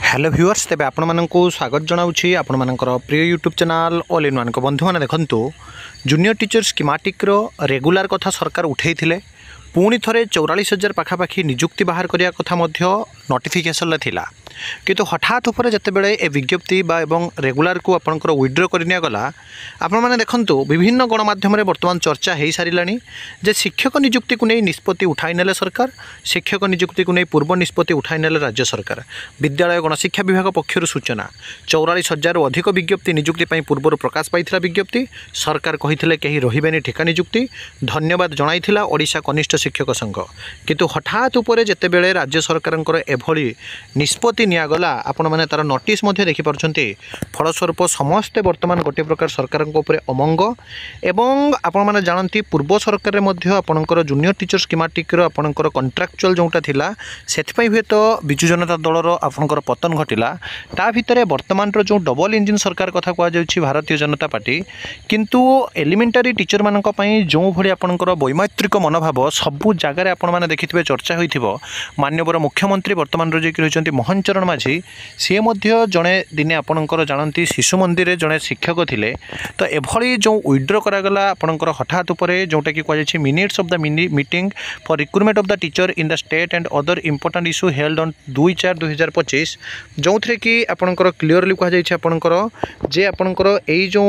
Hello viewers तेज आपण मानक स्वागत जनाऊँगी आपण मानकर प्रिय YouTube channel all in one को बंधु मैंने देखंतु जूनियर टीचर स्कीमेटिक रेगुलर कथा सरकार उठे पुणी थे 44,000 पाखापाखि निजुक्ति बाहर करने कथा नोटिफिकेशन थिला किंतु हठात उपरे जितेबाला ए विज्ञप्ति बा एवं रेगुलर को आपंकर विड्र करनी गला आपण मैंने देखंतु विभिन्न गणमाध्यम बर्तमान चर्चा हो सारा जे शिक्षक निजुक्ति को नहीं निष्पत्ति उठाई नेले सरकार शिक्षक निजुक्ति को नहीं पूर्व निष्पत्ति उठाई नेले राज्य सरकार विद्यालय गणशिक्षा विभाग पक्षर सूचना 44,000 अधिक विज्ञप्ति निजुक्ति पूर्व प्रकाश पाई विज्ञप्ति सरकार कही कहीं रही ठेका निजुक्ति धन्यवाद जनाइथिला ओडिशा कनिष्ठ शिक्षक संघ किंतु हठात उपरे जितेबाला राज्य सरकार एभली निष्पत्ति निगला आपण मैंने तार नोटिस देखिपुंट फलस्वरूप समस्ते बर्तमान गोटे प्रकार सरकार अमंग एवं आपण मैंने जानती पूर्व सरकार आपणकर जूनियर टीचर स्कीमेटिक आपणकर कंट्राक्चुअल जोटा थिला सेथिपई हुए तो विजु जनता दलर आपणकर पतन घटिला ता भितर वर्तमान जो डबल इंजिन सरकार कथा कहुच्छी भारतीय जनता पार्टी किंतु एलिमेंटारी टीचर मानक पई जो भली आपणकर वैमैत्रिक मनोभाव सबू जगार आपण मैंने देखिथिबे चर्चा होइथिबो माननीय मुख्यमंत्री वर्तमान जो रही मोहन चरण माझी सी जड़े दिने आपणकर जानती शिशु मंदिर जड़े शिक्षक थिले तो एभली जो विड्र करागला आपणकर हठात उपरे जोटा कि कहुच्छी minutes of the meeting for recruitment of the teacher in the state and other important issue held on 2/4/2025 जो थे कि आपणकर क्लीयरली कहुच्छी आपणकर जे आपणकर एई जो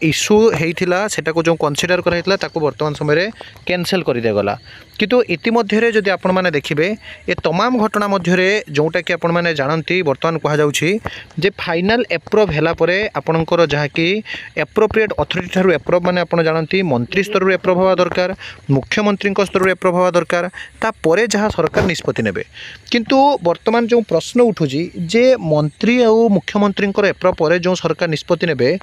इश्यू होता सेटा को जो कनसीडर कराइला ताको वर्तमान समय कैंसल कर दिगला किंतु इतिमध्य जदि आपण मैंने देखिए ये तमाम घटना मध्य जोटा कि आपण मैंने जानती वर्तमान कहुच्छी जे फाइनाल एप्रूव है आपणकर जहाँकि एप्रोप्रिएट अथॉरिटी ठारू एप्रूव माने आपण जानती मंत्री स्तर एप्रूव हवा दरकार मुख्यमंत्री स्तर एप्रूव हवा दरकार तापर जहाँ सरकार निष्पत्ति नेबे किंतु वर्तमान जो प्रश्न उठुची जे मंत्री और मुख्यमंत्री एप्रूव पर जो सरकार निष्पत्ति नेबे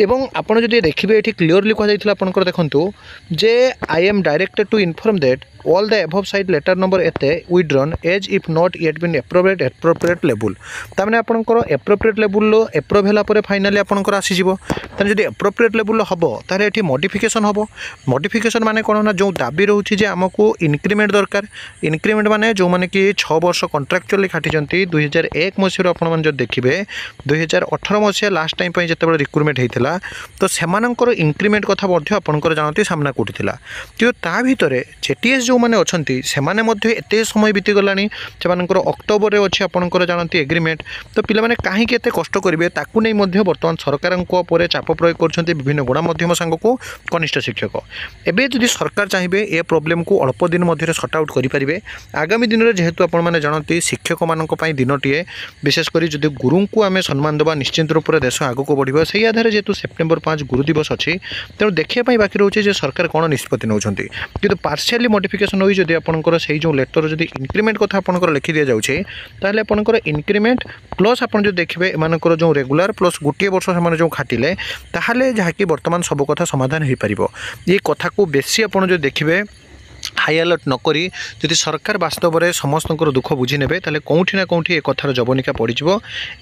एवं आपण जदि देखिए ये क्लीयरली कहुला आपंकर देखूँ जे I am directed to inform that all the above side letter number एते withdrawn as if not yet been approved at appropriate level तामने आपनकर appropriate level लो approve होला परे फाइनली आपनकर आसी जिवो तने जदि appropriate level हबो तारे एठी मॉडिफिकेशन हबो मॉडिफिकेशन माने कोन ना जो दाबी रहउची जे हमकु इंक्रीमेंट दरकार इंक्रीमेंट माने जो माने कि 6 वर्ष कॉन्ट्रैक्चुअली खाटी जंती 2001 मसिरो आपण मन जो देखिबे 2018 मसिया लास्ट टाइम पई जते रिक्रुटमेंट हेतिला तो सेमानकर इंक्रीमेंट कथा मध्य आपनकर जानती सामना कोटिथिला कि ता भितरे जेटीएस जो मैंने अच्छा से एत समय बीती गला से अक्टोबर में अच्छे आपंकर जानती एग्रीमेंट तो पिला कहीं कष्ट करेंगे ताकू नहीं बर्तमान सरकार चाप प्रयोग कर विभिन्न गणमाध्यम सांग को कनिष्ठ शिक्षक एवं जदि सरकार चाहिए ए प्रोब्लेम को अल्प दिन मध्य सॉर्ट आउट करेंगे आगामी दिन में जेहेतु आपने जानती शिक्षक मानी दिनटीए विशेषकर जदि गुरु को आम सम्मान देवा निश्चित रूप से देश आगक बढ़ से आधार जेहेतु सेप्टेम्बर 5 गुरु दिवस अच्छी तेणु देखा बाकी रोचे सरकार कौन निष्पत्ति नौ कि पार्शियली मॉडिफिकेशन होई जदि आपनकर से जो लेटर जदि इंक्रीमेंट कथा आपनकर लिखि दिया जाउछे ताले आपनकर इंक्रीमेंट प्लस आपन जो देखिबे एमानकर जो रेगुलर प्लस गोटे वर्ष से जो खाटिले ताहाले जहाँकि वर्तमान सब कथा समाधान हो पारिबो ये कथा को बेसी आपन जो देखिबे हाई अलर्ट नक जदि सरकार वास्तव में समस्त दुख बुझी ने कौटी ना कौटी एक कथार जवनिका पड़ो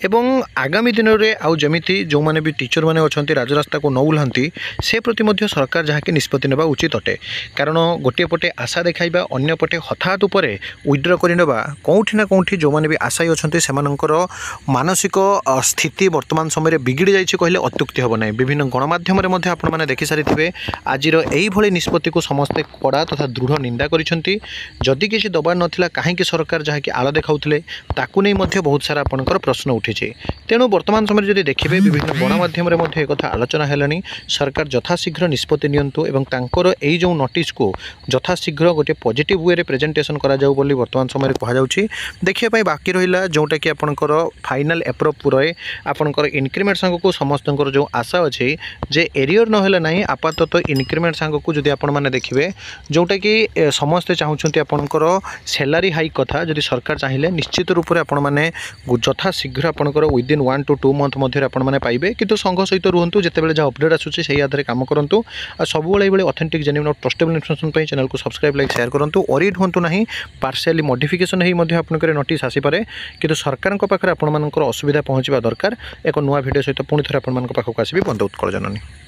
एवं आगामी दिन में आउ जमी जो मैंने भी टीचर मैंने अच्छा राजरास्ता को नौलांती से प्रति सरकार जहाँकि निष्पत्ति नेबा उचित अटे कारण गोटे पटे आशा देखा अन्य पटे हठात उपर विड्र करवा कौटी ना कौटी जो मैंने भी आशायी अच्छा से मानसिक स्थिति वर्तमान समय बिगिड़ी जाइए कहले अत्युक्ति हम ना विभिन्न गणमाध्यम आपने देखि सारी आज यही निष्पत्ति को समस्ते कड़ा तथा दृढ़ निंदा करिसेंती जदि किसी दबार नथिला काहेकि सरकार जहाँकि आड़ देखाउथिले ताकू नहीं बहुत सारा आपनकर प्रश्न उठिছে तेणु वर्तमान समय जदि देखिबे विभिन्न गणमाध्यम एक कथा आलोचना हेलानी सरकार यथाशीघ्र निष्पत्ति नियंतु एवं तांकर एई जो नोटिस को यथाशीघ्र गोटे पॉजिटिव वे रे प्रेजेंटेशन करा जाऊ बोली वर्तमान समय कहा जाउछि देखिया पई बाकी रहिला जोटा कि आपनकर फाइनल एप्रूव पुरे आपनकर इंक्रीमेंट सांग को समस्तंकर जो आशा अछि जे एरियर न होला नाही आपातत इंक्रीमेंट सांग को जदि आपण माने देखिबे जोटा कि समस्ते चाहूँगी आपणकर सैलारी हाइक कथा जदि सरकार चाहिए निश्चित रूप से आपण मैंने यथाशीघ्र आपंकर विदिन 1 to 2 मंथ मध्य आपने पाइबे किंतु संघ सहित रुहतु जिते जहाँ अपडेट आसूँ से आधार काम करूँ आ सब ऑथेंटिक जेन्युइन और ट्रस्टेबल इन्फॉर्मेशन चैनल को सब्सक्राइब लाइक शेयर करूँ वरीड हूँ ना पार्शियली मॉडिफिकेशन आपंकर नोटिस आसीपे किंतु सरकार पाखे आपण असुविधा पहुँचा दरकार एक नुआ भिडियो सहित पुणी थे आपण पाखक आसबि बंद उत्कल जननी।